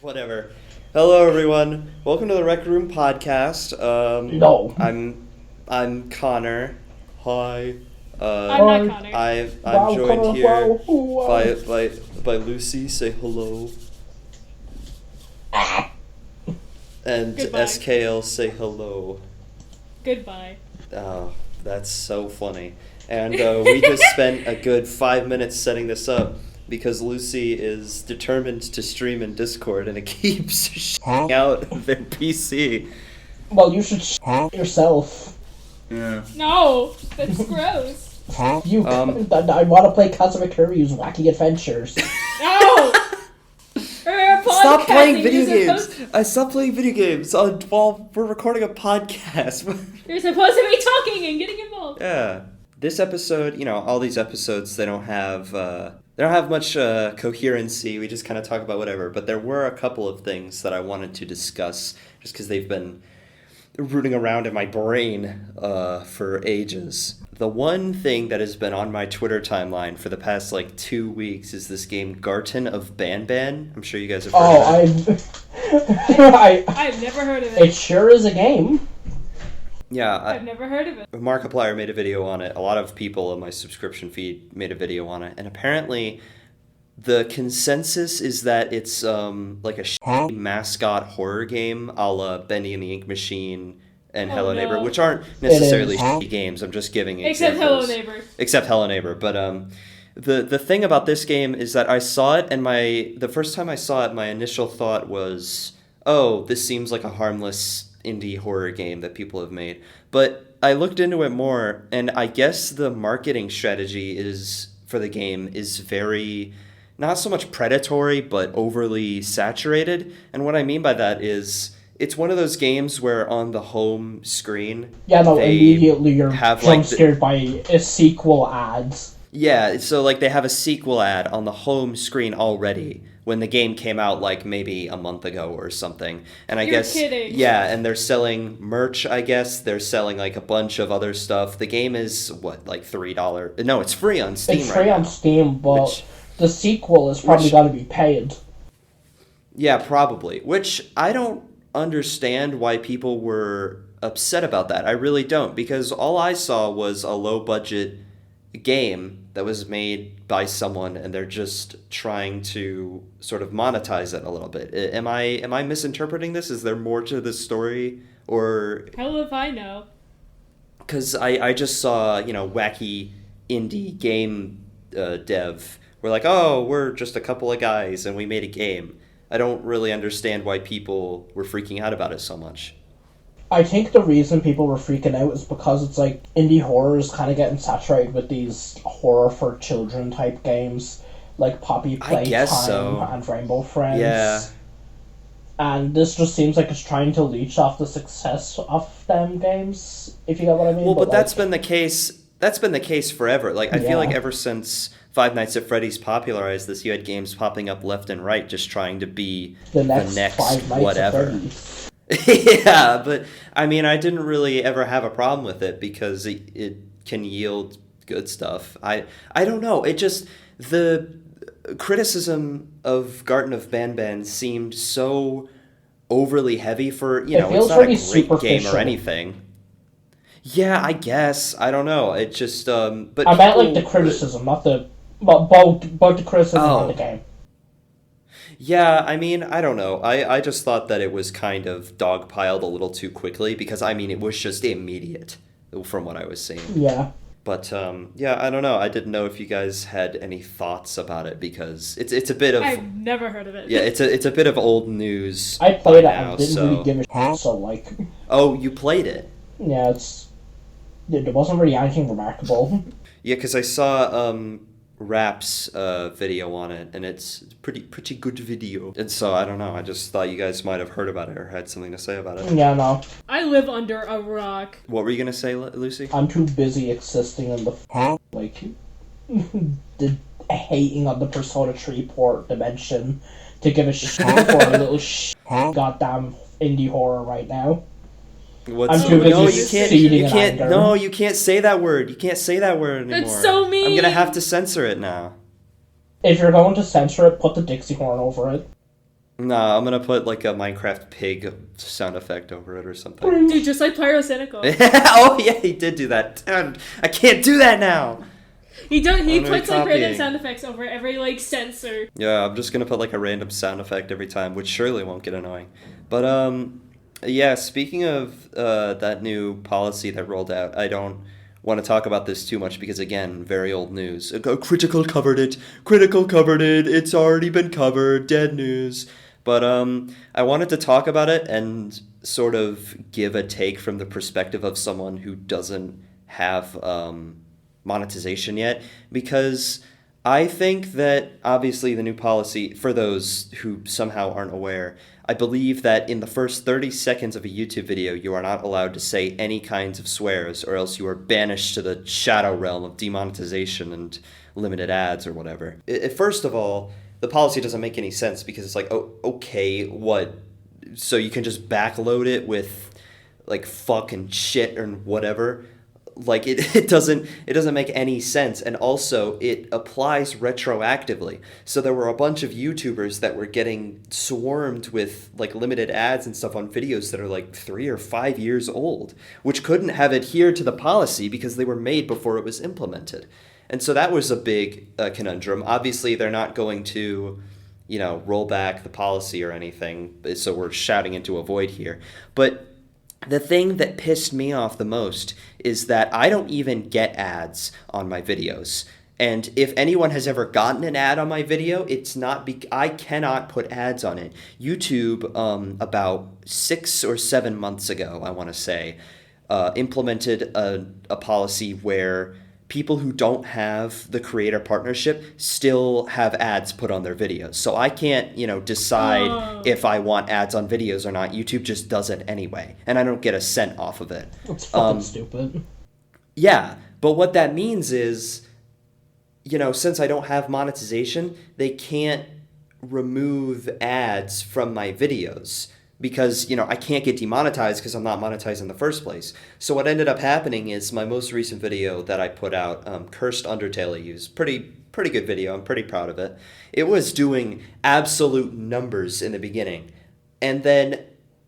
Whatever. Hello, everyone. Welcome to the Rec Room podcast. No. I'm Connor. Hi. I'm not Connor. I'm joined Connor, here wow. by Lucy. Say hello. And Goodbye. SKL. Say hello. Goodbye. Oh, that's so funny. And we just spent a good 5 minutes setting this up because Lucy is determined to stream in Discord and it keeps shutting out their PC. Well, you should yourself. Yeah. No, that's gross. You. I want to play Kazumakuryu's Wacky Adventures. No. Stop playing video games! I stopped playing video games while we're recording a podcast. You're supposed to be talking and getting involved. Yeah. This episode, all these episodes, they don't have much coherency. We just kind of talk about whatever. But there were a couple of things that I wanted to discuss just because they've been rooting around in my brain for ages. The one thing that has been on my Twitter timeline for the past 2 weeks is this game Garten of Banban. I'm sure you guys have heard of it. I've never heard of it. It sure is a game. Yeah, I've never heard of it. Markiplier made a video on it. A lot of people in my subscription feed made a video on it. And apparently the consensus is that it's like a shitty mascot horror game a la Bendy and the Ink Machine and Hello Neighbor, which aren't necessarily shitty games. I'm just giving examples. Except Hello Neighbor. Except Hello Neighbor. But the thing about this game is that I saw it and the first time I saw it, my initial thought was, oh, this seems like a harmless indie horror game that people have made. But I looked into it more, and I guess the marketing strategy for the game is very, not so much predatory, but overly saturated. And what I mean by that is it's one of those games where on the home screen, immediately you're jump scared by a sequel ads. Yeah, so they have a sequel ad on the home screen already when the game came out maybe a month ago or something. And You're kidding. Yeah, and they're selling merch, I guess. They're selling a bunch of other stuff. The game is $3? No, it's free on Steam right now. It's free on Steam, but the sequel is probably going to be paid. Yeah, probably. Which I don't understand why people were upset about that. I really don't, because all I saw was a low-budget game that was made by someone, and they're just trying to sort of monetize it a little bit. Am I misinterpreting this? Is there more to this story, or hell if I know? Because I just saw wacky indie game dev. We're we're just a couple of guys and we made a game. I don't really understand why people were freaking out about it so much. I think the reason people were freaking out is because it's indie horror is kind of getting saturated with these horror for children type games like Poppy Playtime and Rainbow Friends. Yeah. And this just seems like it's trying to leech off the success of them games, if you get what I mean. Well, but that's been the case. That's been the case forever. I feel like ever since Five Nights at Freddy's popularized this, you had games popping up left and right just trying to be the next Five Nights whatever. At Freddy's. Yeah, but I didn't really ever have a problem with it because it can yield good stuff. I don't know. It just, the criticism of Garten of Banban seemed so overly heavy for, it's not a great game or anything. Yeah, I guess. I don't know. It just, but I meant the criticism, not the, both the criticism and the game. Yeah, I don't know. I just thought that it was kind of dogpiled a little too quickly because, it was just immediate from what I was seeing. Yeah. But, I don't know. I didn't know if you guys had any thoughts about it because it's a bit of... I've never heard of it. Yeah, it's a bit of old news. I played it and didn't really give a shit, so Oh, you played it? Yeah, there wasn't really anything remarkable. Yeah, because I saw... Rap's video on it, and it's pretty good video. And so, I don't know, I just thought you guys might have heard about it or had something to say about it. Yeah, no. I live under a rock. What were you going to say, Lucy? I'm too busy existing in the, the hating on the Persona 3 port dimension to give a shit for a little goddamn indie horror right now. What's I'm too busy you can't say that word. You can't say that word anymore. That's so mean. I'm gonna have to censor it now. If you're going to censor it, put the Dixie horn over it. Nah, I'm gonna put like a Minecraft pig sound effect over it or something. Dude, just like Pyrocynical. Oh yeah, he did do that. Damn, I can't do that now. He puts like random sound effects over every like sensor. Yeah, I'm just gonna put like a random sound effect every time, which surely won't get annoying. But yeah, speaking of that new policy that rolled out, I don't want to talk about this too much because, again, very old news. Critical covered it, it's already been covered, dead news. But I wanted to talk about it and sort of give a take from the perspective of someone who doesn't have monetization yet, because I think that, obviously, the new policy, for those who somehow aren't aware, I believe that in the first 30 seconds of a YouTube video, you are not allowed to say any kinds of swears, or else you are banished to the shadow realm of demonetization and limited ads or whatever. First of all, the policy doesn't make any sense, because it's like, oh, okay, what? So you can just backload it with, like, fuck and shit and whatever? Like, it doesn't make any sense. And also, it applies retroactively. So there were a bunch of YouTubers that were getting swarmed with like limited ads and stuff on videos that are like 3 or 5 years old, which couldn't have adhered to the policy because they were made before it was implemented. And so that was a big conundrum. Obviously, they're not going to, roll back the policy or anything. So we're shouting into a void here. But the thing that pissed me off the most is that I don't even get ads on my videos. And if anyone has ever gotten an ad on my video, it's not I cannot put ads on it. YouTube, about 6 or 7 months ago, I want to say, implemented a policy where people who don't have the creator partnership still have ads put on their videos. So I can't, decide if I want ads on videos or not. YouTube just does it anyway, and I don't get a cent off of it. That's fucking stupid. Yeah, but what that means is, since I don't have monetization, they can't remove ads from my videos. Because, I can't get demonetized because I'm not monetized in the first place. So what ended up happening is my most recent video that I put out, Cursed Undertail I used, pretty good video, I'm pretty proud of it. It was doing absolute numbers in the beginning. And then,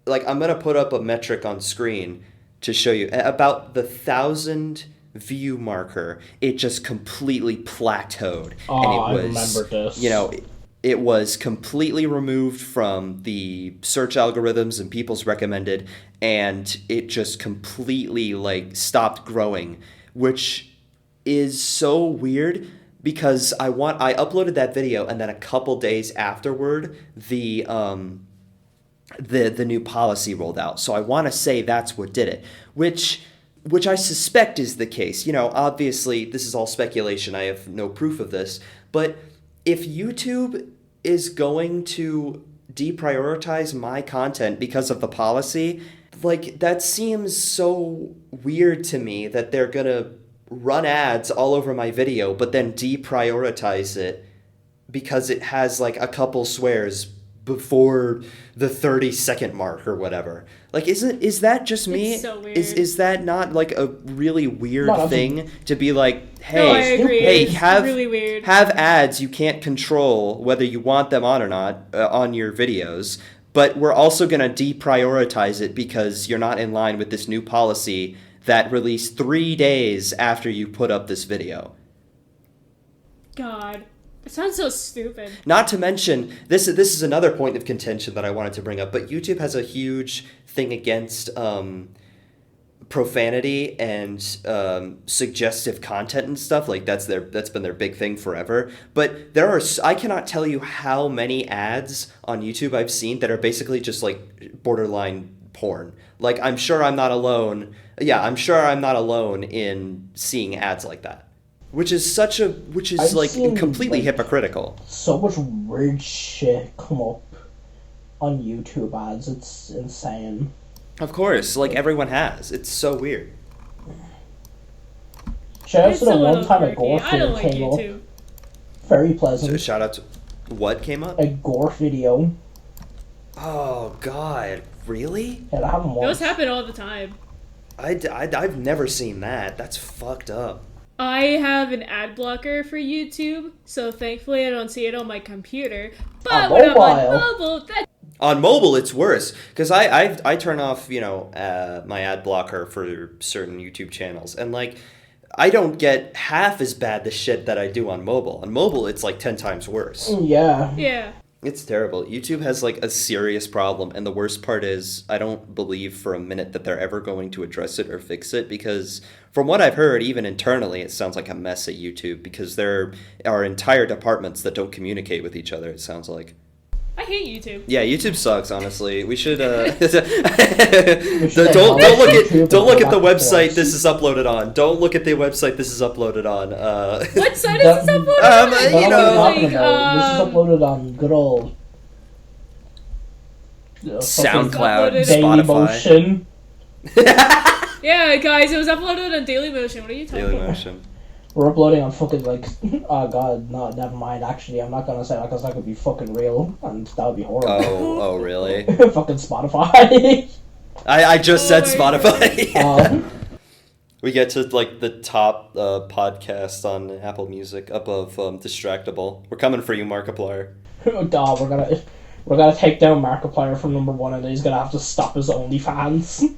I'm going to put up a metric on screen to show you. About the 1,000 view marker, it just completely plateaued. Oh, and it was, I remember this. It was completely removed from the search algorithms and people's recommended, and it just completely stopped growing, which is so weird because I uploaded that video, and then a couple days afterward the new policy rolled out. So I want to say that's what did it, which I suspect is the case. Obviously this is all speculation. I have no proof of this, but if YouTube is going to deprioritize my content because of the policy, that seems so weird to me that they're gonna run ads all over my video but then deprioritize it because it has a couple swears before the 30-second mark or whatever. Is that just me? It's so weird. Is that not a really weird thing to be hey, no, I agree. Hey, it's have really weird. Have ads you can't control whether you want them on or not on your videos, but we're also going to deprioritize it because you're not in line with this new policy that released 3 days after you put up this video. God. It sounds so stupid. Not to mention, this is another point of contention that I wanted to bring up, but YouTube has a huge thing against profanity and suggestive content and stuff. That's been their big thing forever. But I cannot tell you how many ads on YouTube I've seen that are basically just borderline porn. I'm sure I'm not alone. Yeah, I'm sure I'm not alone in seeing ads like that. Which is completely hypocritical. So much weird shit come up on YouTube ads. It's insane. Of course, everyone has. It's so weird. Shout out to the one time a gore video came YouTube. Up. Very pleasant. So shout out to what came up? A gore video. Oh God, really? Yeah, that happened once. Those happen all the time. I've never seen that. That's fucked up. I have an ad blocker for YouTube, so thankfully I don't see it on my computer. But when I'm on mobile, on mobile, it's worse because I turn off my ad blocker for certain YouTube channels, and like I don't get half as bad the shit that I do on mobile. On mobile, it's like 10 times worse. Yeah. It's terrible. YouTube has like a serious problem, and the worst part is I don't believe for a minute that they're ever going to address it or fix it, because from what I've heard, even internally, it sounds like a mess at YouTube, because there are entire departments that don't communicate with each other, it sounds like. I hate YouTube. Yeah, YouTube sucks, honestly. We should don't look at the website this is uploaded on. Don't look at the website this is uploaded on. What site is this uploaded on? This is uploaded on good old SoundCloud, Spotify. Yeah, guys, it was uploaded on Dailymotion. What are you talking about? Dailymotion. We're uploading on fucking oh god, no, never mind. Actually, I'm not gonna say that because that could be fucking real, and that would be horrible. Oh, really? Fucking Spotify. I just said Spotify. We get to like the top podcast on Apple Music above Distractable. We're coming for you, Markiplier. Oh god, we're gonna take down Markiplier from #1, and then he's gonna have to stop his OnlyFans.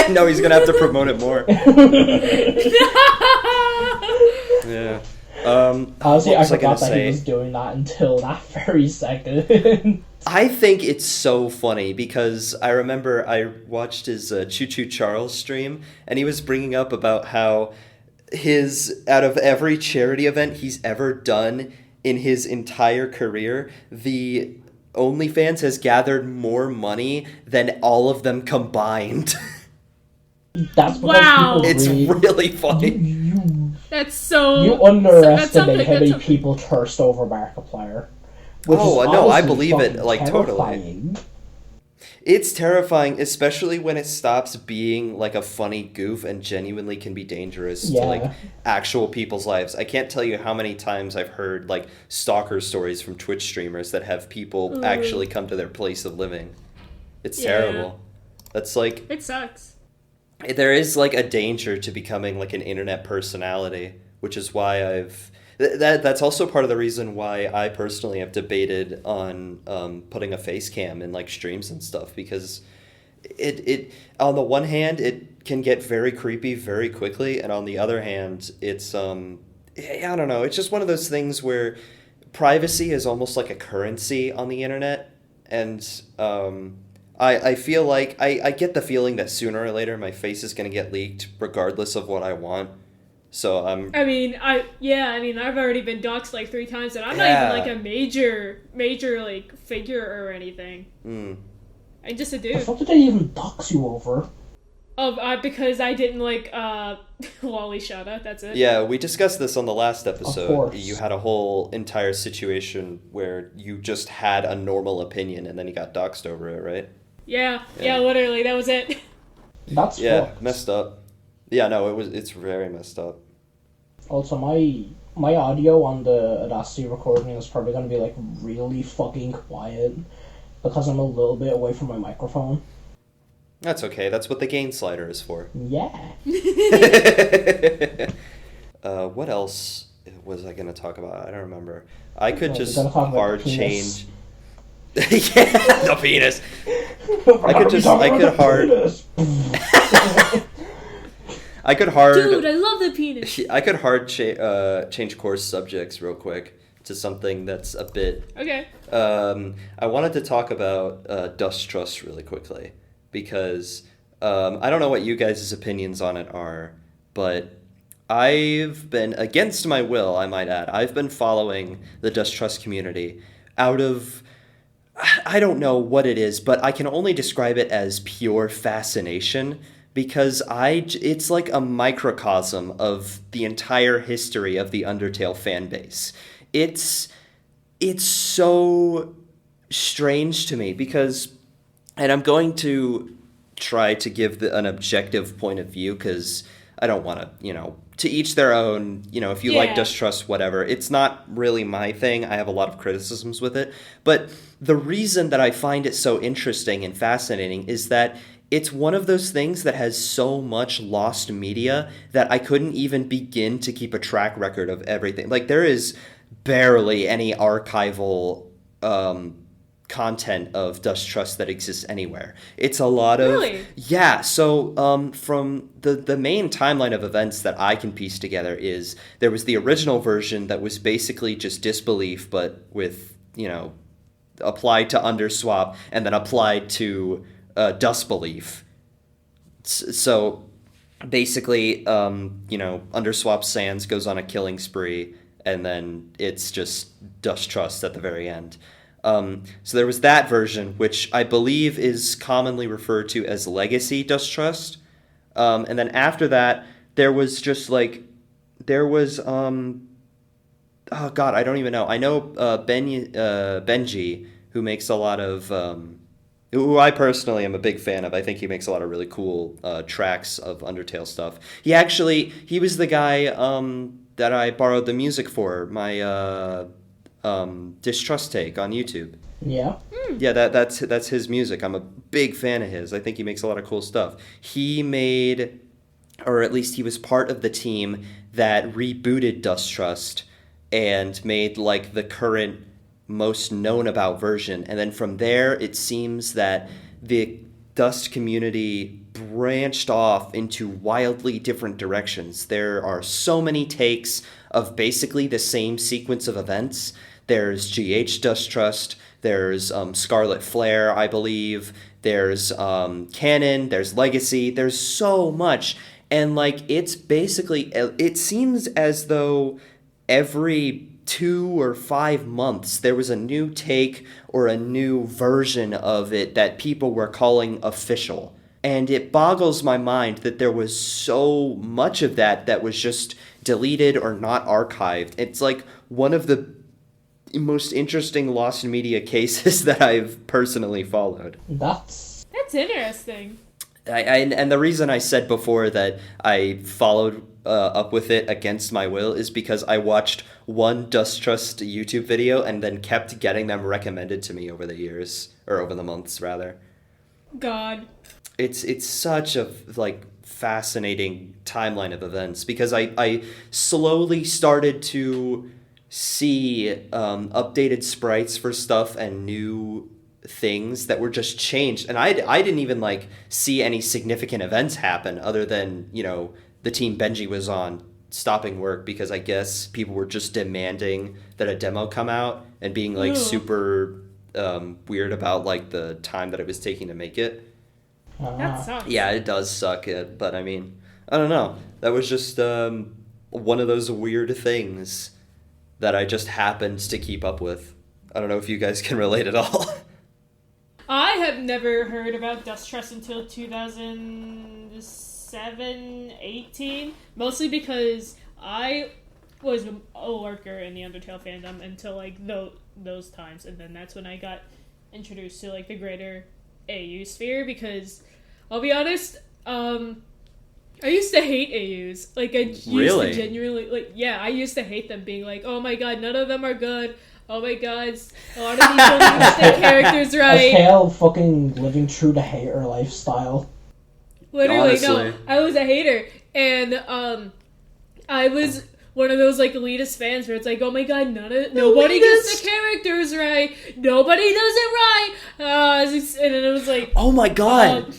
No, he's gonna have to promote it more. Yeah. Honestly, I forgot that he was doing that until that very second. I think it's so funny because I remember I watched his Choo Choo Charles stream, and he was bringing up about how out of every charity event he's ever done in his entire career, the OnlyFans has gathered more money than all of them combined. That's because it's really funny. That's so... You underestimate how many people thirst over Markiplier. No, I believe it, like, terrifying. Totally. It's terrifying, especially when it stops being, like, a funny goof and genuinely can be dangerous to, like, actual people's lives. I can't tell you how many times I've heard, like, stalker stories from Twitch streamers that have people actually come to their place of living. It's terrible. That's, like... It sucks. There is, like, a danger to becoming, like, an internet personality, which is why I've... That's also part of the reason why I personally have debated on putting a face cam in, like, streams and stuff, because it on the one hand, it can get very creepy very quickly, and on the other hand, it's, I don't know, it's just one of those things where privacy is almost like a currency on the internet, and... I feel like I get the feeling that sooner or later my face is going to get leaked regardless of what I want. So I've already been doxxed like 3 times, and I'm not even like a major like figure or anything. I'm just a dude. What did they even dox you over? Because I didn't like Wally Shada, that's it. Yeah, we discussed this on the last episode. Of course. You had a whole entire situation where you just had a normal opinion and then you got doxed over it, right? Yeah, literally, that was it. That's fucked. Messed up. Yeah, no, it's very messed up. Also, my audio on the Audacity recording is probably going to be like really fucking quiet because I'm a little bit away from my microphone. That's okay. That's what the gain slider is for. Yeah. What else was I going to talk about? I don't remember. I could just hard change... Yeah, the penis. I could hard. Dude, I love the penis. I could hard change course subjects real quick to something that's a bit. Okay. I wanted to talk about Dusttrust really quickly because I don't know what you guys' opinions on it are, but I've been, against my will, I might add, I've been following the Dusttrust community out of... I don't know what it is, but I can only describe it as pure fascination because it's like a microcosm of the entire history of the Undertail fan base. It's so strange to me because, and I'm going to try to give an objective point of view because I don't want to, to each their own, if you like Dusttrust, whatever. It's not really my thing. I have a lot of criticisms with it. But the reason that I find it so interesting and fascinating is that it's one of those things that has so much lost media that I couldn't even begin to keep a track record of everything. Like, there is barely any archival content of Dusttrust that exists anywhere. It's a lot of... Really? Yeah, so from the main timeline of events that I can piece together is there was the original version that was basically just disbelief, but with, you know, applied to underswap and then applied to dustbelief. So basically, you know, underswap Sans goes on a killing spree, and then it's just Dusttrust at the very end. So there was that version, which I believe is commonly referred to as Legacy Dusttrust. And then after that, there was just like, there was, oh God, I don't even know. I know Benji, who makes a lot of, who I personally am a big fan of. I think he makes a lot of really cool tracks of Undertale stuff. He was the guy that I borrowed the music for, my Distrust take on YouTube. Yeah. Yeah, that's his music. I'm a big fan of his. I think he makes a lot of cool stuff. He made, or at least he was part of the team that rebooted Dusttrust and made like the current most known about version. And then from there, it seems that the Dust community branched off into wildly different directions. There are so many takes of basically the same sequence of events. There's GH Dusttrust, there's Scarlet Flare, I believe, there's Canon, there's Legacy, there's so much. And like, it's basically, it seems as though every 2 or 5 months there was a new take or a new version of it that people were calling official. And it boggles my mind that there was so much of that was just deleted or not archived. It's like one of the most interesting lost media cases that I've personally followed. That's interesting. And the reason I said before that I followed up with it against my will is because I watched one Dusttrust YouTube video and then kept getting them recommended to me over the years, or over the months rather. God. It's such a like fascinating timeline of events, because I slowly started to see updated sprites for stuff and new things that were just changed, and I didn't even like see any significant events happen other than, you know, the team Benji was on stopping work because I guess people were just demanding that a demo come out and being like super weird about like the time that it was taking to make it. That sucks. Yeah, it does suck, but I mean, I don't know, that was just one of those weird things that I just happened to keep up with. I don't know if you guys can relate at all. I have never heard about Dusttrust until 2007, 18, mostly because I was a lurker in the Undertale fandom until like those times, and then that's when I got introduced to like the greater AU sphere, because I'll be honest, I used to hate AUs. Like, I used to genuinely, like, yeah, I used to hate them, being like, oh my god, none of them are good. Oh my god, a lot of people don't use their characters right. Hell, fucking living true to hater lifestyle. Literally, honestly. No, I was a hater, and I was one of those like elitist fans where it's like, oh my god, nobody gets the characters right, nobody does it right, and then it was like, oh my god.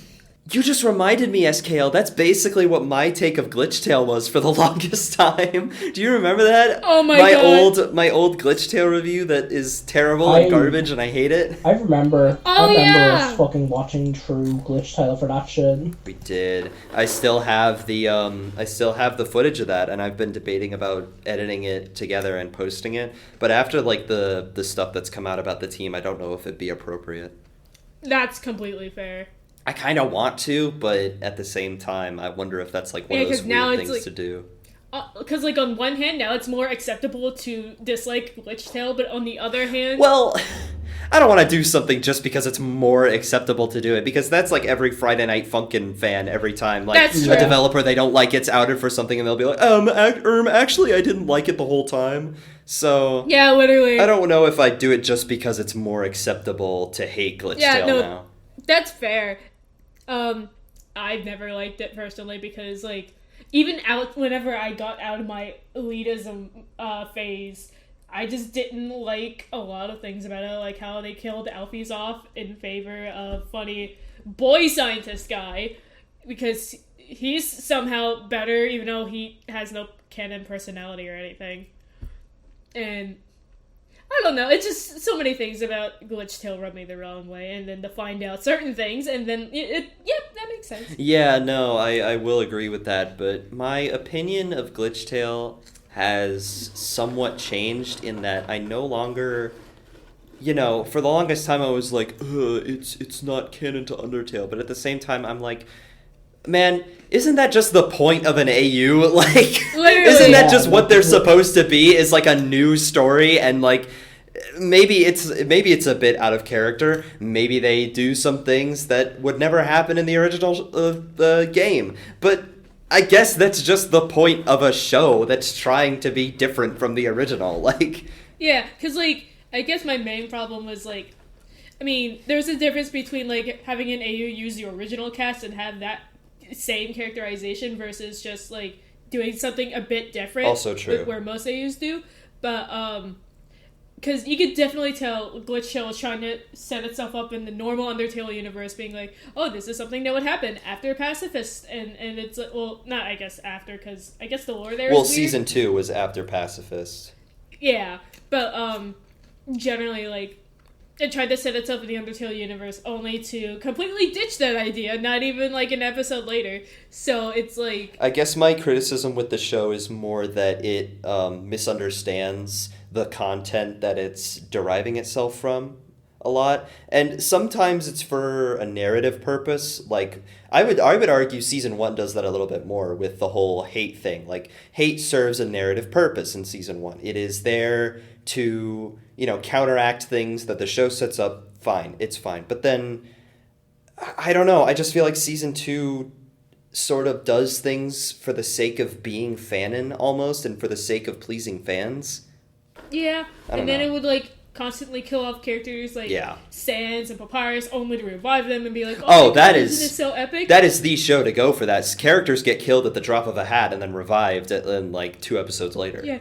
You just reminded me, SKL, that's basically what my take of Glitchtale was for the longest time. Do you remember that? Oh my god. My old Glitchtale review that is terrible and garbage and I hate it? I remember. Oh, us fucking watching True Glitchtale for that shit. We did. I still have the footage of that, and I've been debating about editing it together and posting it. But after like the stuff that's come out about the team, I don't know if it'd be appropriate. That's completely fair. I kind of want to, but at the same time, I wonder if that's like one of those weird things to do. Because, like, on one hand, now it's more acceptable to dislike Glitchtale, but on the other hand... Well, I don't want to do something just because it's more acceptable to do it, because that's like every Friday Night Funkin' fan every time. Like, a developer they don't like gets outed for something, and they'll be like, actually, I didn't like it the whole time. So... Yeah, literally. I don't know if I'd do it just because it's more acceptable to hate Glitchtale now. That's fair. I've never liked it personally because, like, even whenever I got out of my elitism phase, I just didn't like a lot of things about it, like how they killed Alfie's off in favor of funny boy scientist guy, because he's somehow better, even though he has no canon personality or anything. And I don't know, it's just so many things about Glitchtale rub me the wrong way, and then to find out certain things, and then that makes sense. Yeah, no, I will agree with that, but my opinion of Glitchtale has somewhat changed in that I no longer, for the longest time I was like, it's not canon to Undertale, but at the same time I'm like, man, isn't that just the point of an AU? Like, literally, isn't that just what they're supposed to be? Is like a new story, and like maybe it's a bit out of character. Maybe they do some things that would never happen in the original game. But I guess that's just the point of a show that's trying to be different from the original. Like, yeah, because like I guess my main problem was like, I mean, there's a difference between like having an AU use the original cast and have that same characterization versus just like doing something a bit different. Also true. Where most AUs do, but because you could definitely tell Glitchtale was trying to set itself up in the normal Undertale universe, being like, oh, this is something that would happen after Pacifist, and it's like, well, not I guess after, because I guess the lore there is weird. Season 2 was after Pacifist. Yeah, but generally like it tried to set itself in the Undertale universe only to completely ditch that idea, not even like an episode later. So it's like, I guess my criticism with the show is more that it misunderstands the content that it's deriving itself from a lot, and sometimes it's for a narrative purpose. Like I would argue season 1 does that a little bit more with the whole hate thing. Like hate serves a narrative purpose in season 1. It is there to, counteract things that the show sets up. Fine, it's fine. But then I don't know, I just feel like season 2 sort of does things for the sake of being fanon almost, and for the sake of pleasing fans. Yeah, and then it would like constantly kill off characters like Sans and Papyrus only to revive them and be like, oh God, isn't it so epic? That is the show to go for that. Characters get killed at the drop of a hat and then revived in like 2 episodes later. Yeah.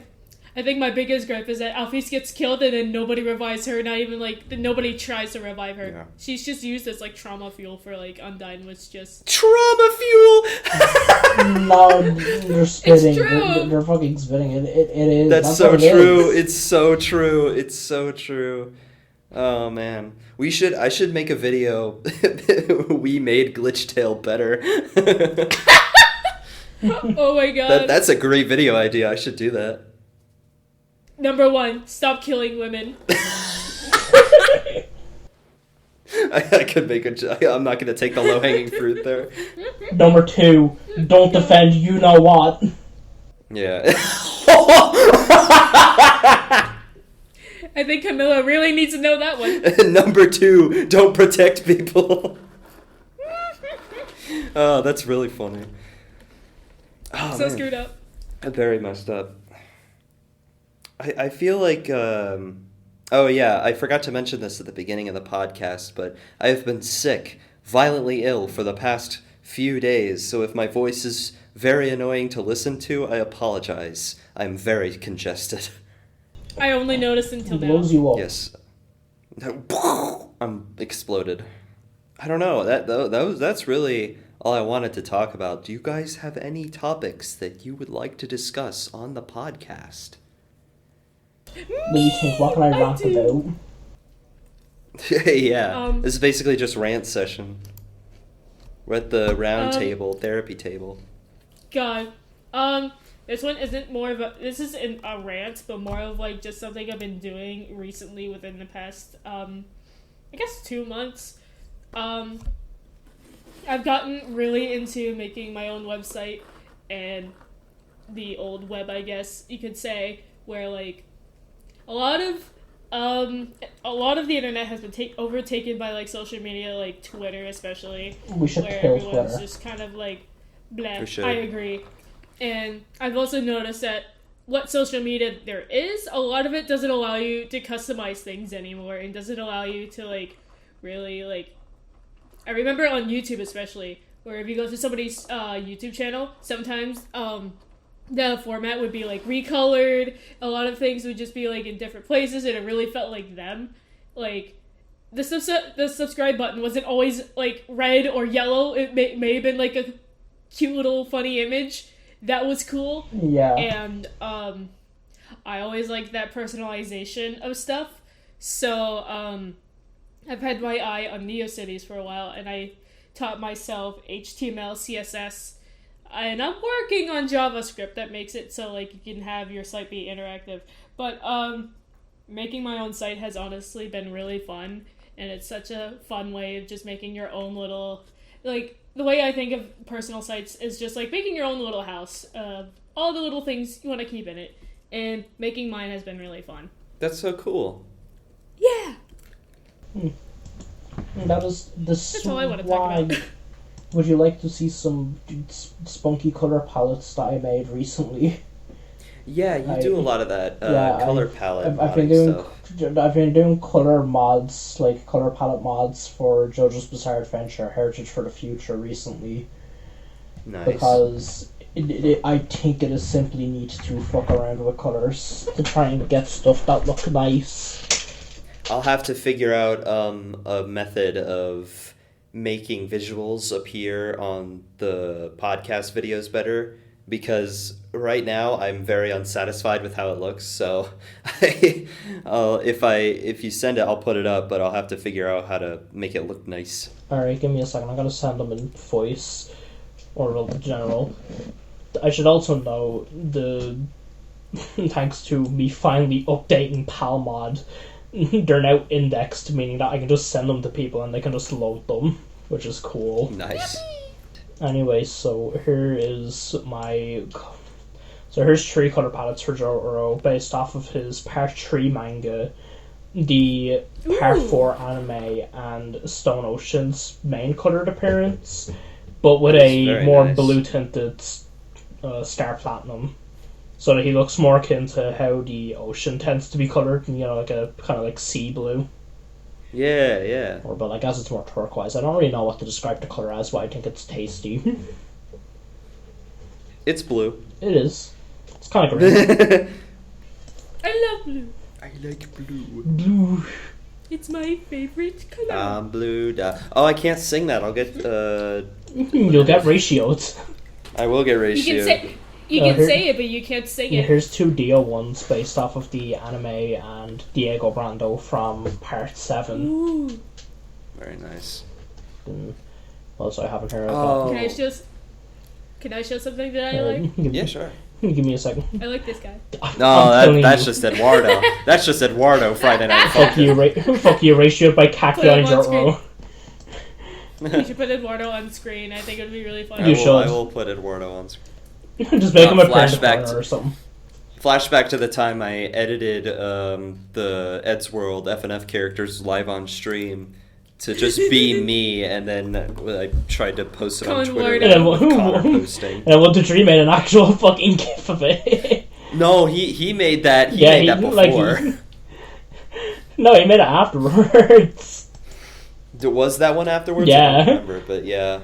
I think my biggest gripe is that Alphys gets killed and then nobody revives her, not even like nobody tries to revive her. Yeah. She's just used as like trauma fuel for like Undyne, which just trauma fuel. No, they're spitting. They're fucking spitting. It is. That's so true. It's so true. It's so true. Oh man, I should make a video. We made Glitchtale better. Oh my God. That's a great video idea. I should do that. Number 1, stop killing women. I could make I'm not going to take the low-hanging fruit there. Number 2, don't defend you know what. Yeah. I think Camilla really needs to know that one. Number 2, don't protect people. Oh, that's really funny. Oh, so screwed up. Very messed up. I feel like, oh yeah, I forgot to mention this at the beginning of the podcast, but I have been sick, violently ill for the past few days, so if my voice is very annoying to listen to, I apologize. I'm very congested. I only noticed until now. Blows you up. Yes. I'm exploded. I don't know, that's really all I wanted to talk about. Do you guys have any topics that you would like to discuss on the podcast? Let me think, what can I rant about? Yeah, this is basically just rant session. We're at the round table, therapy table. God, this one isn't this isn't a rant, but more of like just something I've been doing recently within the past, I guess 2 months. I've gotten really into making my own website and the old web, I guess you could say, where like a lot of the internet has been overtaken by like social media, like Twitter especially. We should where kill everyone's Twitter. just kind of like blah. I agree. And I've also noticed that what social media there is, a lot of it doesn't allow you to customize things anymore, and doesn't allow you to like really like I remember on YouTube especially, where if you go to somebody's YouTube channel, sometimes the format would be like recolored. A lot of things would just be like in different places, and it really felt like them. Like the subscribe button wasn't always like red or yellow. It may have been like a cute little funny image that was cool. Yeah. And I always liked that personalization of stuff. So I've had my eye on NeoCities for a while, and I taught myself HTML, CSS, and I'm working on JavaScript that makes it so like you can have your site be interactive. But making my own site has honestly been really fun, and it's such a fun way of just making your own little, like, the way I think of personal sites is just like making your own little house, all the little things you want to keep in it, and making mine has been really fun. That's so cool. Yeah. That is the That's all I want to talk about. Would you like to see some spunky color palettes that I made recently? Yeah, you do a lot of that color palette I've been doing color mods, like color palette mods for JoJo's Bizarre Adventure: Heritage for the Future recently. Nice. Because I think it is simply neat to fuck around with colors to try and get stuff that look nice. I'll have to figure out a method of making visuals appear on the podcast videos better, because right now I'm very unsatisfied with how it looks. So if you send it, I'll put it up, but I'll have to figure out how to make it look nice. Alright, give me a second. I'm going to send them in voice or general. I should also know thanks to me finally updating Palmod, they're now indexed, meaning that I can just send them to people and they can just load them, which is cool. Nice. Anyway, so here's 3 color palettes for Jotaro based off of his Part 3 manga, the Part 4 anime, and Stone Ocean's main colored appearance, but with a more blue tinted Star Platinum, so that he looks more akin to how the ocean tends to be colored, like a kind of like sea blue. Yeah. But I guess it's more turquoise. I don't really know what to describe the color as, but I think it's tasty. It's blue. It is. It's kind of green. I love blue. I like blue. Blue. It's my favorite color. Blue. I can't sing that. I'll get You'll get ratioed. I will get ratioed. You can say it, but you can't sing it. Here's 2 Dio ones based off of the anime and Diego Brando from Part 7. Ooh. Very nice. Also, I haven't heard of that. Can I show something that I like? Yeah, sure. Give me a second. I like this guy. No, that's just Eduardo. That's just Eduardo Friday Night Funkin'. Fuck you, ratioed by Cacti and Jotaro. You should put Eduardo on screen. I think it would be really fun. I will put Eduardo on screen. Just make him a flashback or something. Flashback to the time I edited the Ed's World FNF characters live on stream to just be me, and then I tried to post it on Twitter. And Connorposting. And I want to dream made an actual fucking gif of it. No, he made that. He made that before. No, he made it afterwards. Was that one afterwards? Yeah. I don't remember, but yeah.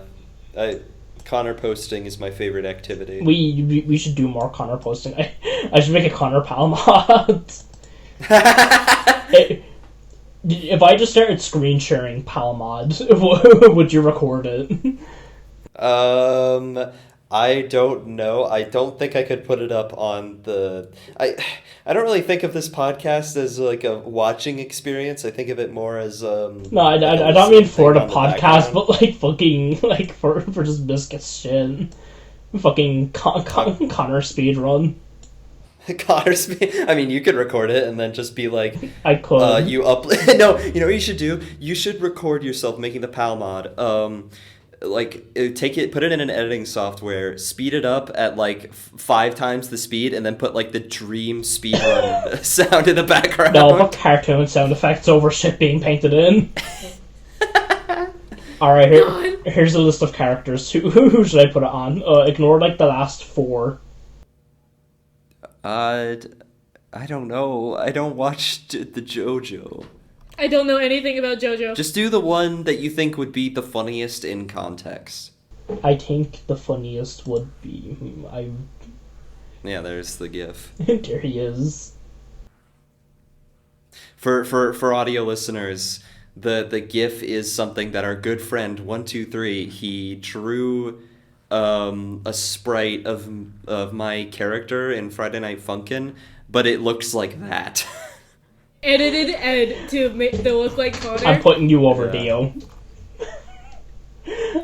Connorposting is my favorite activity. We should do more Connorposting. I should make a Connor Pal mod. If I just started screen sharing Pal mod, would you record it? I don't know. I don't think I could put it up on the... I don't really think of this podcast as like a watching experience. I think of it more as No, I don't mean for the podcast, but like fucking like for just biscuits shit. Fucking Connor speedrun. Connor speed. I mean, you could record it and then just be like, I could. You upload. No, you know what you should do? You should record yourself making the PAL mod. Take it, put it in an editing software, speed it up at like 5 times the speed, and then put like the dream speedrun sound in the background. No, put cartoon sound effects over shit being painted in. Alright, here's a list of characters. Who should I put it on? Ignore like the last 4. I don't know. I don't watch the JoJo. I don't know anything about JoJo. Just do the one that you think would be the funniest in context. I think the funniest would be... Yeah, there's the GIF. There he is. For audio listeners, the GIF is something that our good friend 123, he drew a sprite of my character in Friday Night Funkin', but it looks like that. Edited Ed to look like Connor. I'm putting you over, Dio.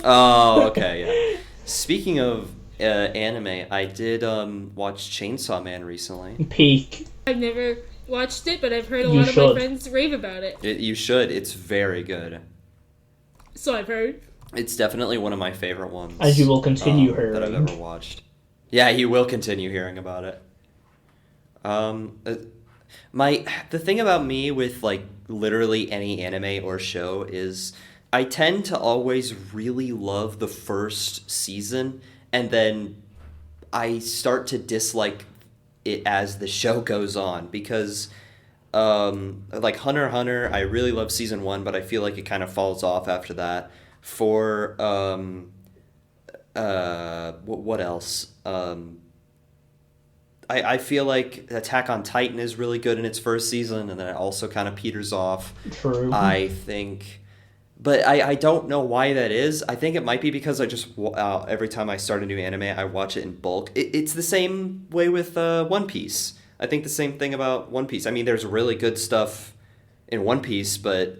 Oh, okay, yeah. Speaking of anime, I did watch Chainsaw Man recently. Peak. I've never watched it, but I've heard a lot of my friends rave about it. You should. It's very good. So I've heard. It's definitely one of my favorite ones. As you will continue hearing. That I've ever watched. Yeah, you will continue hearing about it. The thing about me with like literally any anime or show is I tend to always really love the first season, and then I start to dislike it as the show goes on, because like Hunter x Hunter, I really love season 1, but I feel like it kind of falls off after that. For what else? I feel like Attack on Titan is really good in its first season, and then it also kind of peters off. True. I think, but I don't know why that is. I think it might be because I just every time I start a new anime, I watch it in bulk. It's the same way with One Piece. I think the same thing about One Piece. I mean, there's really good stuff in One Piece, but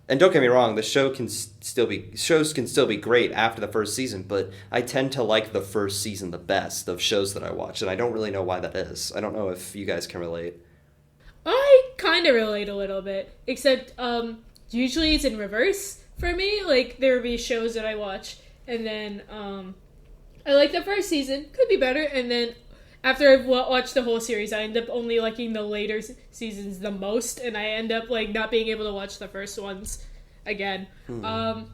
and don't get me wrong, shows can still be great after the first season, but I tend to like the first season the best of shows that I watch, and I don't really know why that is. I don't know if you guys can relate. I kind of relate a little bit, except usually it's in reverse for me. Like, there will be shows that I watch, and then I like the first season, could be better, and then after I've watched the whole series, I end up only liking the later seasons the most, and I end up like not being able to watch the first ones again. I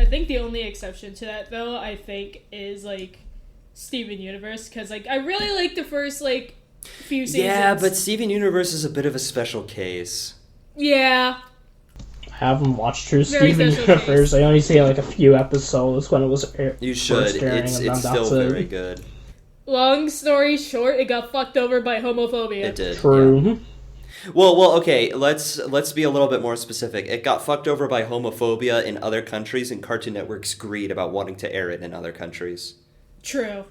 think the only exception to that, though, I think is like Steven Universe, because like I really like the first like few seasons. Yeah, but Steven Universe is a bit of a special case. Yeah. I haven't watched True Steven Universe. I only see like a few episodes when it was You should. It's still very good. Long story short, it got fucked over by homophobia. It did. True. Yeah. Well, okay. Let's be a little bit more specific. It got fucked over by homophobia in other countries and Cartoon Network's greed about wanting to air it in other countries. True.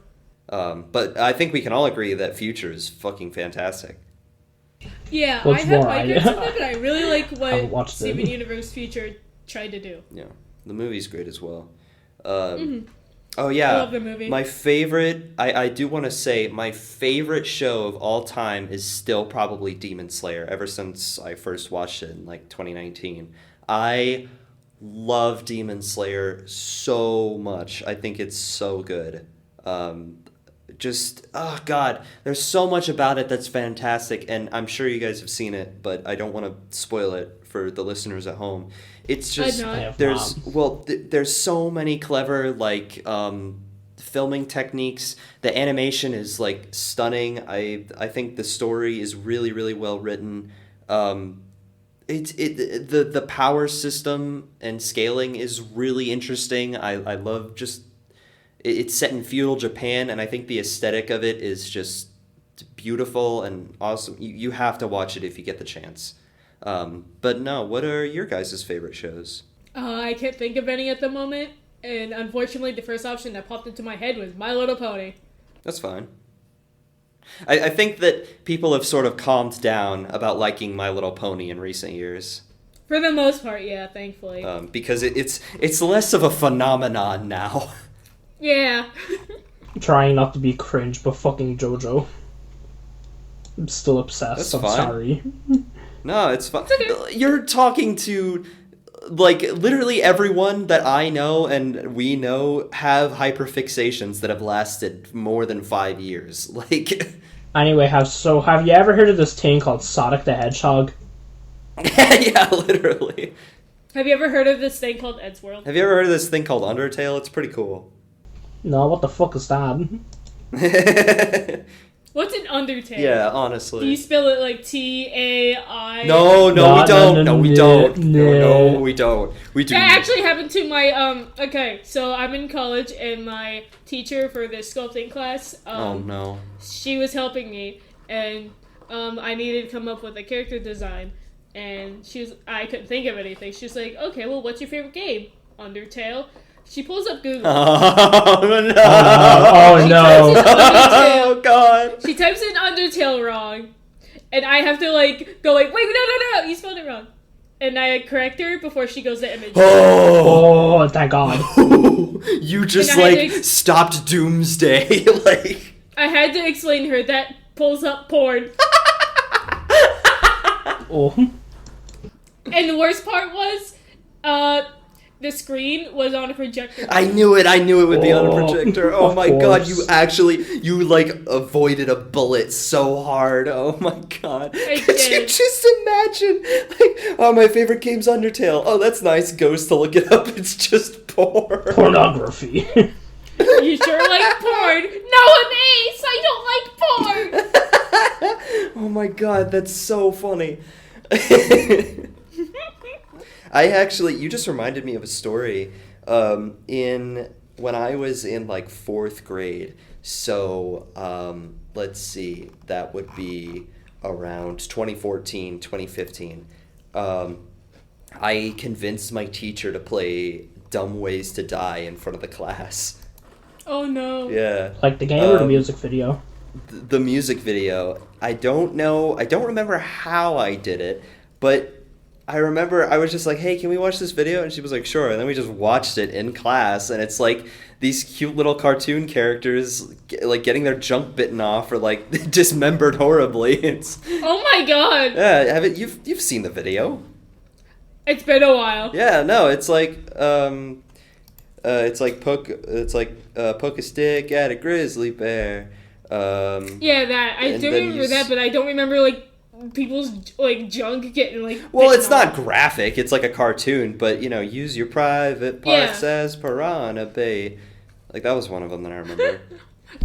But I think we can all agree that Future is fucking fantastic. Yeah, I have my gripes with it, but I really like what Steven Universe Future tried to do. Yeah, the movie's great as well. Oh yeah, I love the movie. My favorite, I do want to say, my favorite show of all time is still probably Demon Slayer, ever since I first watched it in like 2019. I love Demon Slayer so much. I think it's so good. Oh god, there's so much about it that's fantastic, and I'm sure you guys have seen it, but I don't want to spoil it for the listeners at home. It's just there's so many clever like filming techniques. The animation is like stunning. I think the story is really, really well written. The power system and scaling is really interesting. I love just it's set in feudal Japan, and I think the aesthetic of it is just beautiful and awesome. You have to watch it if you get the chance. But no, what are your guys' favorite shows? I can't think of any at the moment, and unfortunately the first option that popped into my head was My Little Pony. That's fine. I think that people have sort of calmed down about liking My Little Pony in recent years. For the most part, yeah, thankfully. Because it's less of a phenomenon now. Yeah. Trying not to be cringe, but fucking JoJo. I'm still obsessed. I'm sorry. No, it's fine. Okay. You're talking to, like, literally everyone that I know and we know have hyperfixations that have lasted more than 5 years. Like. Anyway, have you ever heard of this thing called Sonic the Hedgehog? Yeah, literally. Have you ever heard of this thing called Ed's World? Have you ever heard of this thing called Undertail? It's pretty cool. No, what the fuck is that? What's an Undertale? Yeah, honestly. Do you spell it like T-A-I? No, we don't. No, we don't. No, we don't. We do. That actually happened to my, okay, so I'm in college, and my teacher for this sculpting class, oh, no. She was helping me, and, I needed to come up with a character design, and I couldn't think of anything. She was like, okay, well, what's your favorite game? Undertale. She pulls up Google. Oh, no. Oh, no. Oh, God. She types in Undertale wrong, and I have to, like, go like, wait, no, you spelled it wrong. And I correct her before she goes to image. Oh, thank God. You just, like, stopped Doomsday. Like, I had to explain to her that pulls up porn. Oh. And the worst part was, the screen was on a projector. I knew it would be on a projector. Oh my God, you like avoided a bullet so hard. Oh my God. Could you just imagine? Like, oh, my favorite game's Undertale. Oh, that's nice. Goes to look it up. It's just porn. Pornography. You sure like porn? No, I'm Ace. I don't like porn. Oh my God, that's so funny. You just reminded me of a story, when I was in, like, 4th grade, so, let's see, that would be around 2014, 2015, I convinced my teacher to play Dumb Ways to Die in front of the class. Oh, no. Yeah. Like the game or the music video? The music video. I don't remember how I did it, but I remember I was just like, hey, can we watch this video? And she was like, sure. And then we just watched it in class. And it's like these cute little cartoon characters like getting their junk bitten off or like dismembered horribly. Oh my God. Yeah, you've seen the video. It's been a while. Yeah, no, it's like poke a stick at a grizzly bear. Yeah, that. I do remember that, but I don't remember like people's like junk getting like. Well, it's not graphic. It's like a cartoon, but use your private parts as piranha bait. Like that was one of them that I remember.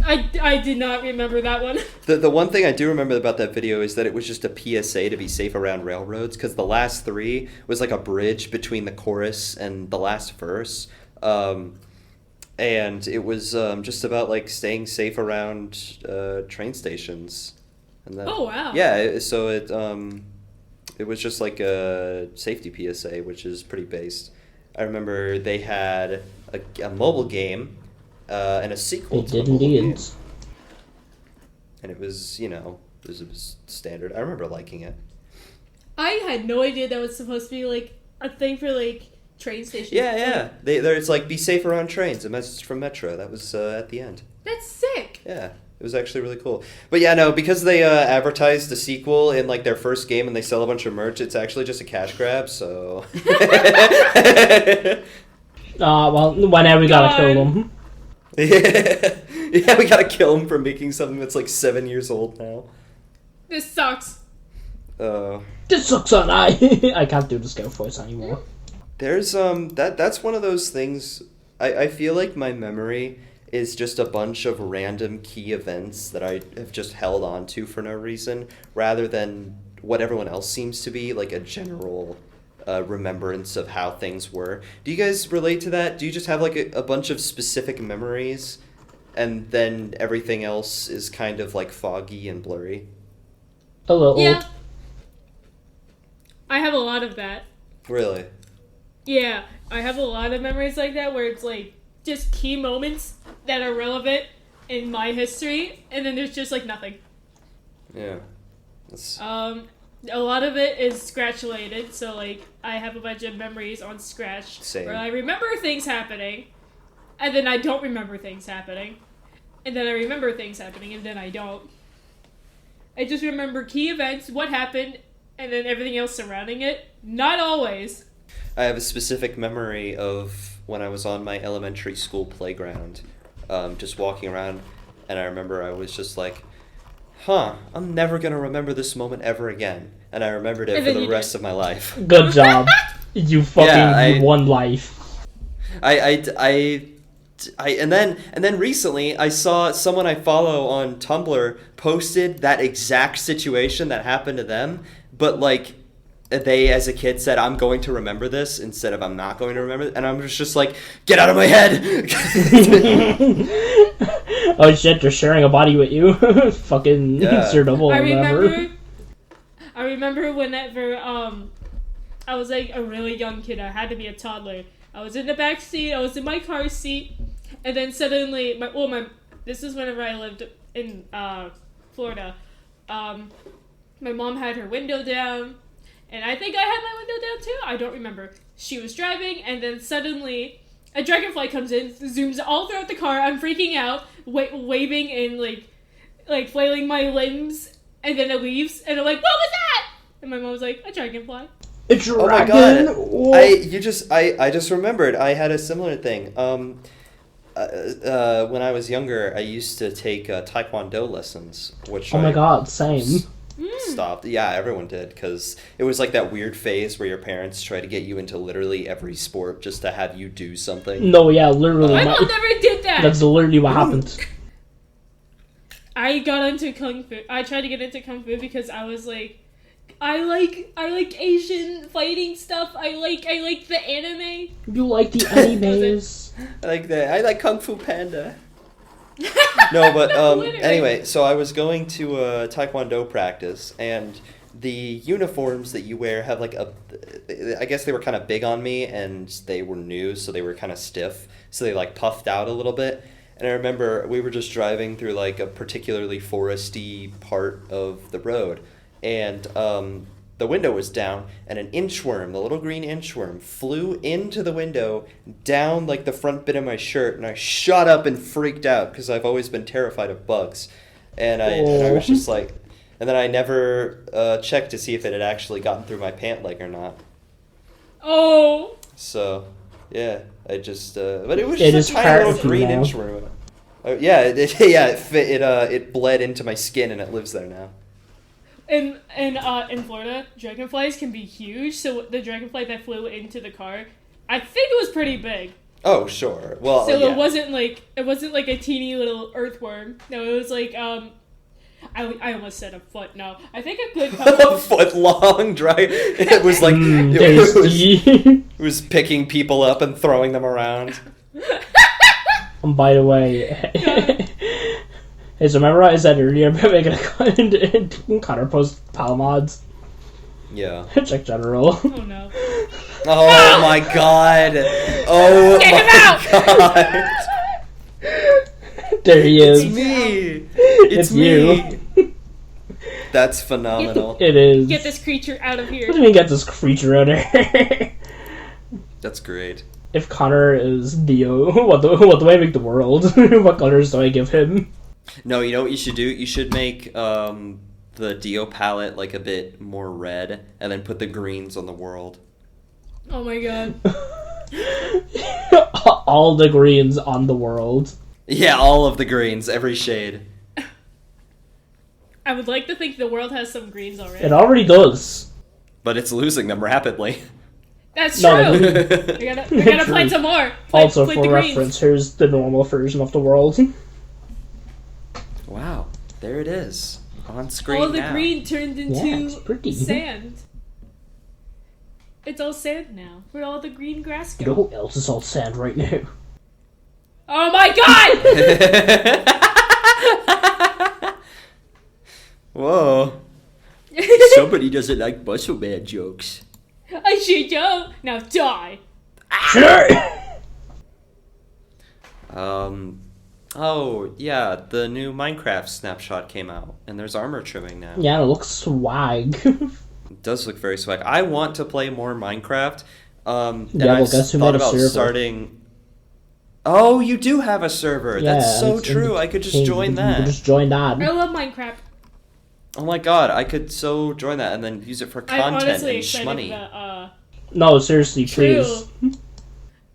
I did not remember that one. The one thing I do remember about that video is that it was just a PSA to be safe around railroads, because the last 3 was like a bridge between the chorus and the last verse, and it was just about like staying safe around train stations. And that, oh wow! Yeah, so it was just like a safety PSA, which is pretty based. I remember they had a mobile game and a sequel to the mobile game. And it was, it was standard. I remember liking it. I had no idea that was supposed to be like a thing for like train stations. Yeah. It's like be safe around trains. A message from Metro. That was at the end. That's sick. Yeah. It was actually really cool. But yeah, no, because they advertised the sequel in like their first game and they sell a bunch of merch, it's actually just a cash grab, so... Well, whenever we gotta kill them. Yeah, we gotta kill him for making something that's like 7 years old now. This sucks. This sucks on I can't do the scout voice anymore. There's, that's one of those things, I feel like my memory is just a bunch of random key events that I have just held on to for no reason, rather than what everyone else seems to be, like a general remembrance of how things were. Do you guys relate to that? Do you just have like a bunch of specific memories, and then everything else is kind of like foggy and blurry? A little. Yeah. I have a lot of that. Really? Yeah, I have a lot of memories like that where it's like just key moments that are relevant in my history, and then there's just like nothing. Yeah. A lot of it is Scratch related, so like I have a bunch of memories on Scratch. Same. Where I remember things happening, and then I don't remember things happening, and then I remember things happening, and then I don't. I just remember key events, what happened, and then everything else surrounding it. Not always. I have a specific memory of when I was on my elementary school playground, just walking around, and I remember I was just like, I'm never going to remember this moment ever again. And I remembered it for the rest of my life. Good job. You fucking won life. I and then recently I saw someone I follow on Tumblr posted that exact situation that happened to them, but like they as a kid said, I'm going to remember this instead of I'm not going to remember it, and I'm just like, get out of my head. Oh shit, they're sharing a body with you. Fucking Sir Double. I remember whenever I was like a really young kid, I had to be a toddler. I was in the back seat, I was in my car seat, and then suddenly this is whenever I lived in Florida. My mom had her window down, and I think I had my window down too. I don't remember. She was driving, and then suddenly a dragonfly comes in, zooms all throughout the car. I'm freaking out, waving and like flailing my limbs, and then it leaves, and I'm like, what was that? And my mom was like, a dragonfly. A dragon? Oh my god! I just remembered. I had a similar thing. When I was younger, I used to take Taekwondo lessons, which oh my god, same. Stopped. Yeah, everyone did, because it was like that weird phase where your parents try to get you into literally every sport just to have you do something. No, yeah, literally. My mom never did that. That's literally what happened. I got into Kung Fu. I tried to get into Kung Fu because I was like, I like Asian fighting stuff. I like the anime. You like the animes? I like Kung Fu Panda. No, but anyway, so I was going to Taekwondo practice, and the uniforms that you wear have like I guess they were kind of big on me, and they were new, so they were kind of stiff, so they like puffed out a little bit. And I remember we were just driving through like a particularly foresty part of the road, and the window was down, and an inchworm, the little green inchworm, flew into the window, down like the front bit of my shirt, and I shot up and freaked out because I've always been terrified of bugs, and I was just like, and then I never checked to see if it had actually gotten through my pant leg or not. Oh. So, yeah, I just but it was just a tiny little green inchworm. It bled into my skin and it lives there now. In Florida, dragonflies can be huge. So the dragonfly that flew into the car, I think it was pretty big. Oh sure. Well, so it wasn't like a teeny little earthworm. No, it was like I almost said a foot. No, I think a good couple a foot long dragon. It was like it was picking people up and throwing them around. By the way, hey, so remember I said earlier about making a Connorpost Palamods? Yeah. Check general. Oh no. Oh my god. Oh Get him my god. There he is. It's me. It's me. You. That's phenomenal. It is. Get this creature out of here. What do you mean get this creature out of here? That's great. If Connor is Dio, what do I make the world? What colors do I give him? No, you know what you should do? You should make the Dio palette like a bit more red, and then put the greens on the world. Oh my god. All the greens on the world. Yeah, all of the greens, every shade. I would like to think the world has some greens already. It already does. But it's losing them rapidly. That's true. We gotta plant some more. Also, for reference, here's the normal version of the world. Wow, there it is on screen. All the now. green turned into pretty. sand. It's all sand now. Where all the green grass go? You know who else is all sand right now? Oh my god! Whoa. Somebody doesn't like Muscle Man jokes. I sure don't. Now die. Sure. Oh, yeah, the new Minecraft snapshot came out, and there's armor trimming now. Yeah, it looks swag. It does look very swag. I want to play more Minecraft, and I thought about starting... Oh, you do have a server! Yeah, that's so true, I could just join that. You could just join that. I love Minecraft. Oh my god, I could so join that and then use it for content and shmoney. No, seriously, please.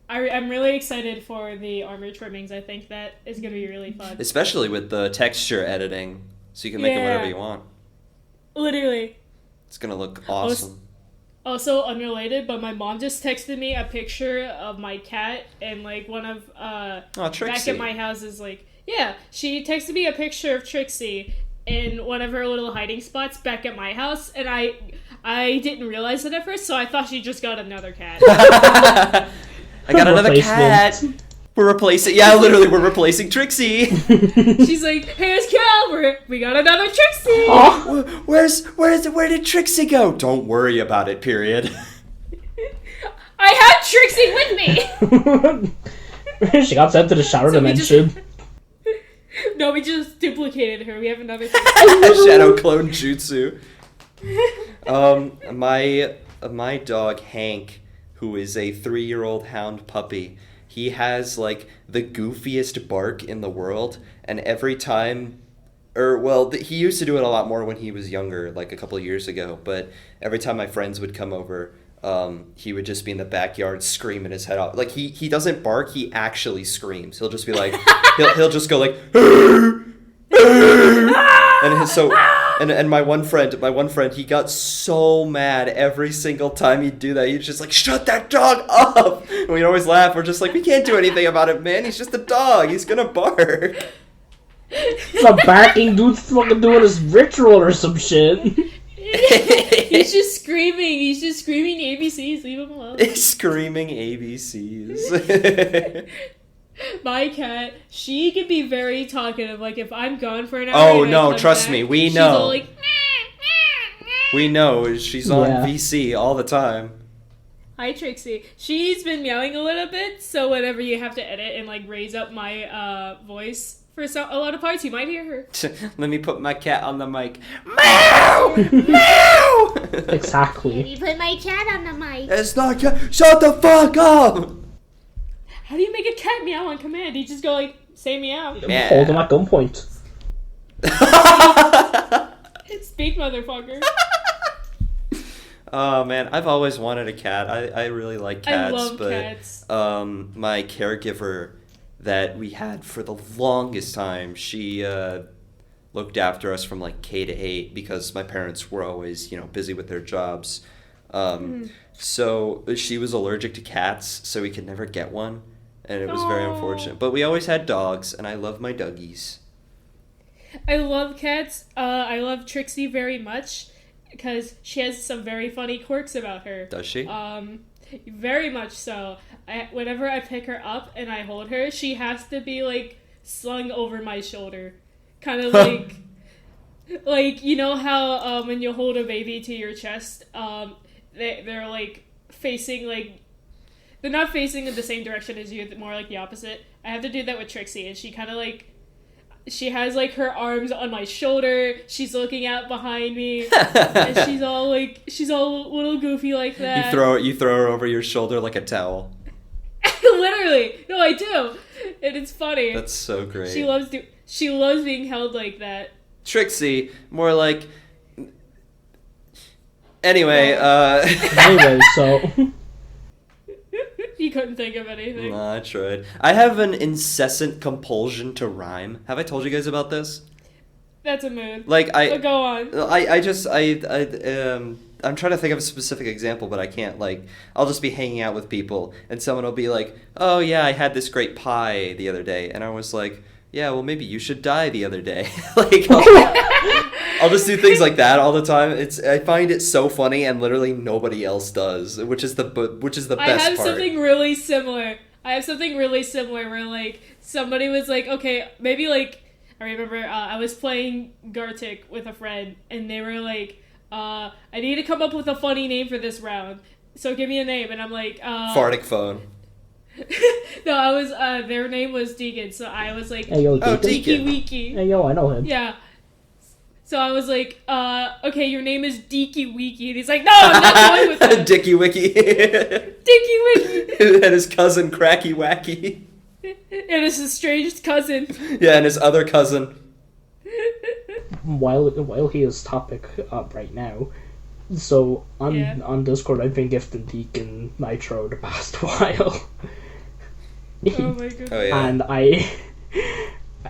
I'm really excited for the armor trimmings. I think that is going to be really fun. Especially with the texture editing, so you can make it whatever you want. Literally. It's going to look awesome. Also unrelated, but my mom just texted me a picture of my cat, and like one of Trixie. back at my house is like, yeah, she texted me a picture of Trixie in one of her little hiding spots back at my house, and I didn't realize it at first, so I thought she just got another cat. I got another cat. We're replacing. Yeah, literally, we're replacing Trixie. She's like, "Hey, it's Cal. We got another Trixie." Oh, where did Trixie go? Don't worry about it. Period. I had Trixie with me. She got sent to the shadow dimension. No, we just duplicated her. We have another Trixie. Shadow clone jutsu. My dog Hank, who is a 3-year-old hound puppy. He has, like, the goofiest bark in the world, and every time... he used to do it a lot more when he was younger, like a couple of years ago, but every time my friends would come over, he would just be in the backyard screaming his head off. Like, he doesn't bark, he actually screams. He'll just be like... he'll just go, like... And my one friend, he got so mad every single time he'd do that. He'd just like, shut that dog up! And we'd always laugh. We're just like, we can't do anything about it, man. He's just a dog. He's gonna bark. The barking dude's fucking doing his ritual or some shit. He's just screaming. He's just screaming ABCs. Leave him alone. He's screaming ABCs. My cat, she can be very talkative. Like, if I'm gone for an hour... Oh, no, trust me. We know. She's all like... We know. She's on VC all the time. Hi, Trixie. She's been meowing a little bit, so whenever you have to edit and, like, raise up my voice for a lot of parts, you might hear her. Let me put my cat on the mic. Meow! Meow! Exactly. Let me put my cat on the mic. It's not cat. Shut the fuck up! How do you make a cat meow on command? You just go like, say meow. Yeah. Hold him at gunpoint. Speak, motherfucker. Oh man, I've always wanted a cat. I really like cats. I love but, cats. My caregiver that we had for the longest time, she looked after us from like K to 8 because my parents were always, busy with their jobs. So she was allergic to cats, so we could never get one. And it was very unfortunate. But we always had dogs, and I love my doggies. I love cats. I love Trixie very much because she has some very funny quirks about her. Does she? Very much so. Whenever I pick her up and I hold her, she has to be, like, slung over my shoulder. Kind of like... like, you know how when you hold a baby to your chest, they're, like, facing, like... They're not facing in the same direction as you, more like the opposite. I have to do that with Trixie, and she kind of, like... She has, like, her arms on my shoulder, she's looking out behind me, and she's all a little goofy like that. You throw her over your shoulder like a towel. Literally! No, I do! And it's funny. That's so great. She loves being held like that. Trixie, more like... Anyway, Anyway, so... He couldn't think of anything. Nah, I tried. I have an incessant compulsion to rhyme. Have I told you guys about this? That's a mood. Like, But go on. I'm trying to think of a specific example, but I can't. Like, I'll just be hanging out with people, and someone will be like, oh, yeah, I had this great pie the other day. And I was like, yeah, well, maybe you should die the other day. Like, I'll just do things like that all the time. I find it so funny, and literally nobody else does, which is the best part. I have something really similar where, like, somebody was like, okay, maybe, like, I remember I was playing Gartic with a friend, and they were like, I need to come up with a funny name for this round, so give me a name. And I'm like, Fartic Phone. No, I was, their name was Deacon, so I was like, hey, yo, Deacon. Deaky Weeky. Hey, yo, I know him. Yeah. So I was like, okay, your name is Deaky Weeky. And he's like, no, I'm not going with that. Dicky Wiki. Dicky Wiki. And his cousin, Cracky Wacky. And his estranged cousin. Yeah, and his other cousin. While he is topic up right now, so on Discord I've been gifting Deacon Nitro the past while. Oh my god. Oh, yeah. And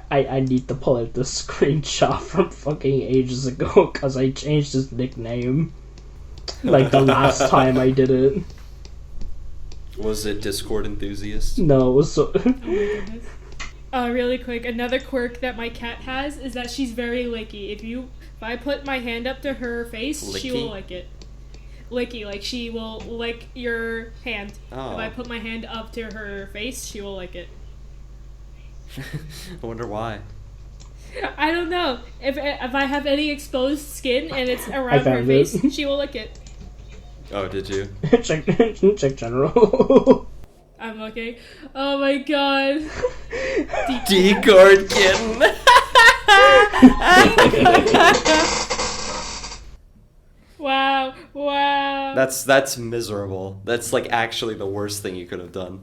I need to pull out the screenshot from fucking ages ago because I changed his nickname. Like the last time I did it. Was it Discord enthusiast? No, it was so... Oh my goodness. Really quick, another quirk that my cat has is that she's very licky. If I put my hand up to her face, she will lick it. Licky, like she will lick your hand. Oh. If I put my hand up to her face, she will lick it. I wonder why. I don't know. If I have any exposed skin and it's around her face, she will lick it. Oh, did you? check general. I'm looking. Oh my god. Decord kitten. Wow. That's miserable. That's like actually the worst thing you could have done.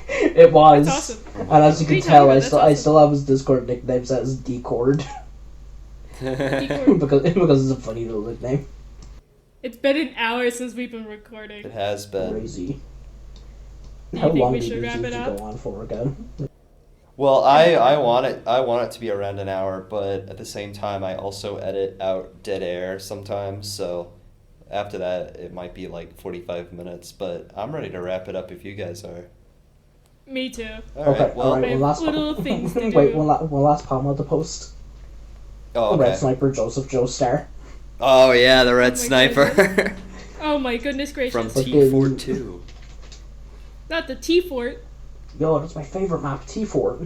It was. That's awesome. And as you can tell, I awesome. still have his Discord nickname set as Decord. because it's a funny little nickname. It's been an hour since we've been recording. It has been. Crazy. Do you How think long we do should you wrap need it to up? go on for again? Well, I want it to be around an hour, but at the same time I also edit out dead air sometimes, so after that it might be like 45 minutes, but I'm ready to wrap it up if you guys are. Me too. Alright, well, I have little things to Wait, do. one last comment to post. oh, okay. Red Sniper Joseph Joe Star. Oh yeah, the Red my Sniper. Oh my goodness gracious. From Fucking- T42. Not the T-Fort. Yo, that's my favorite map, T-Fort.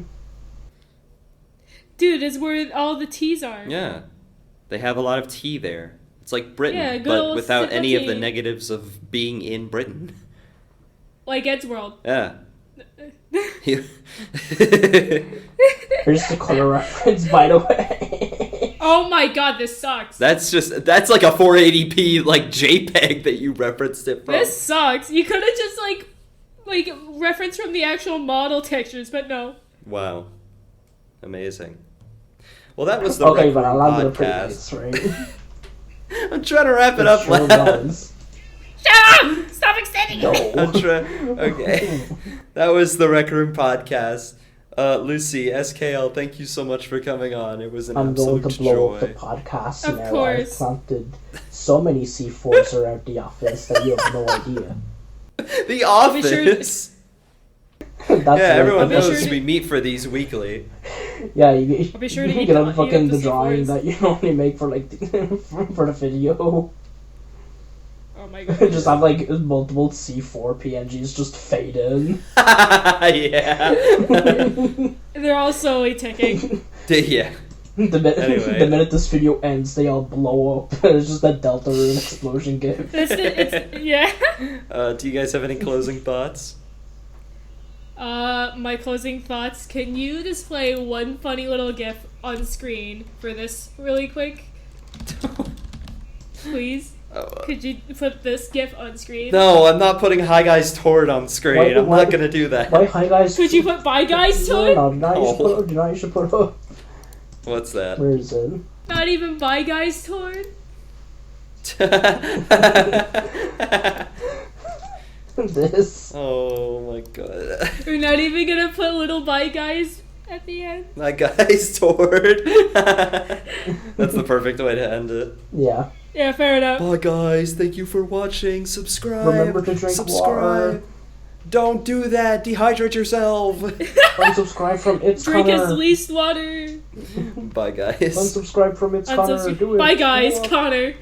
Dude, it's where all the T's are. Yeah. They have a lot of tea there. It's like Britain, Yeah, good but old without sip of any of the tea. negatives of being in Britain. Like Ed's World. Yeah. Here's the color reference, by the way. Oh my god, this sucks. That's like a 480p like JPEG that you referenced it from. This sucks. You could have just like reference from the actual model textures, but no. Wow. Amazing. Well, that was the Okay, Rec but I Room landed a pretty podcast. nice, right? I'm trying to wrap it up. Sure does. Shut up! Stop extending it! No. Okay. That was the Rec Room podcast. Lucy, SKL, thank you so much for coming on. It was an I'm going absolute to blow joy. up the podcast Of now. course. I've planted so many C4s around the office that you have no idea. The Office! That's Yeah, everyone I'll be knows sure to- we meet for these weekly. Yeah, you I'll be sure to you eat get the- a eat fucking up the the drawing C4s. that you only make for like for the video. Oh my god. Just have like multiple C4 PNGs just fade in. Yeah. They're all slowly ticking. Yeah. Anyway. The minute this video ends, they all blow up. It's just a Deltarune explosion gif. Yeah. Do you guys have any closing thoughts? My closing thoughts. Can you display one funny little GIF on screen for this really quick? Please? Could you put this GIF on screen? No, I'm not putting Hi Guys Tord on screen. I'm not gonna do that. Why, hi guys. Could you put Bye Guys to it? No, you should put up. What's that? Where is it? Not even Bye Guys Tord? This. Oh my god. We're not even gonna put little Bye Guys at the end? Hi Guys Tord. That's the perfect way to end it. Yeah. Yeah, fair enough. Bye guys, thank you for watching. Subscribe. Remember to drink water. Don't do that. Dehydrate yourself. Unsubscribe from It's Drink Connor. at least water. Bye guys. Unsubscribe from It's Connor. Do it. Bye guys, Come on. Connor.